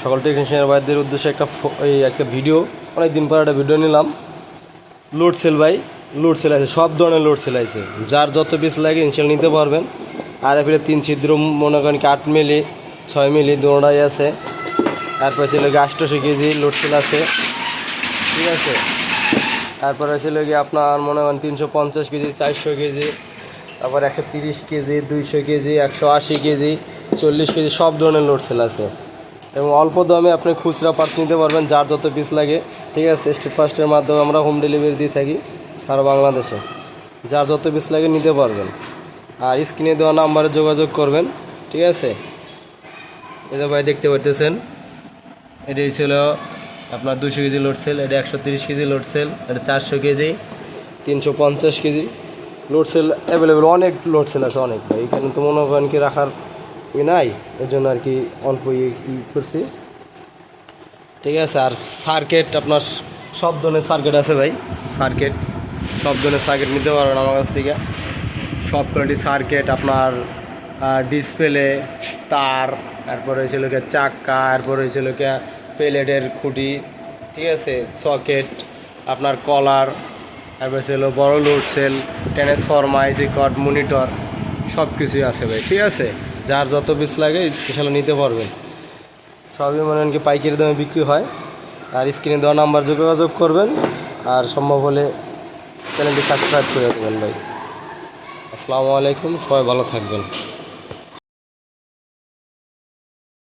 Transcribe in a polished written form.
সকল টেকনিশিয়ানের ভাইদের উদ্দেশ্যে আজকে ভিডিও, অনেক দিন পর একটা ভিডিও নিলাম। লোড সেল ভাই, লোড সেল আছে, সব ধরনের লোড সেল আছে, যার যত পিস লাগে ইনশাল নিতে পারবেন। আর এফিরে 3 ছিদ্র মনে করেন কি 8 মিলি 6 মিলি দুটাই আছে। তারপরে ছিল গিয়ে 800 কেজি লোড সেল আছে, ঠিক আছে। তারপরে ছিল গিয়ে আপনার মনে করেন 350 কেজি, 400 কেজি, তারপর 130 কেজি, 200 কেজি, 180 কেজি, 40 কেজি, সব ধরনের লোড সেল আছে। এবং অল্প দামে আপনি খুচরা পার্টস নিতে পারবেন, যার যত পিস লাগে, ঠিক আছে। স্টেট ফার্স্টের মাধ্যমে আমরা হোম ডেলিভারি দিয়ে থাকি সারা বাংলাদেশে, যার যত পিস লাগে নিতে পারবেন। আর স্ক্রিনে দেওয়া নাম্বারে যোগাযোগ করবেন, ঠিক আছে। এই যে ভাই দেখতে পারতেছেন, এটাই ছিল আপনার 200 কেজি লোড সেল, এটা 130 কেজি লোড সেল, এটা 400 KG, 350 KG load cell available. অনেক লোড সেল আছে, অনেক ভাই। এখানে তো মনে করেন কি রাখার নাই, এর জন্য আর কি অল্প করছি, ঠিক আছে। আর সার্কিট আপনার সব ধরনের সার্কিট আছে ভাই, সার্কিট সব ধরনের সার্কিট নিতে পারবেন আমার কাছ থেকে। সব কোয়ালিটি সার্কিট আপনার ডিসপ্লে, তার, তারপরে হয়েছিল কি চাক্কা, তারপরে হয়েছিল কি প্লেটের খুঁটি, ঠিক আছে, সকেট, আপনার কলার, তারপরে ছিল বড় লোড সেল, ট্রান্সফরমার, আইসি কর্ড, মনিটর, সব কিছুই আছে ভাই, ঠিক আছে। যার যত পিস লাগে সেগুলো নিতে পারবেন। সবই মনে হয় কি পাইকারি দামে বিক্রি হয়। আর স্ক্রিনে দেওয়া নাম্বার যোগাযোগ করবেন, আর সম্ভব হলে চ্যানেলটি সাবস্ক্রাইব করে দেবেন ভাই। আসসালামু আলাইকুম, সবাই ভালো থাকবেন।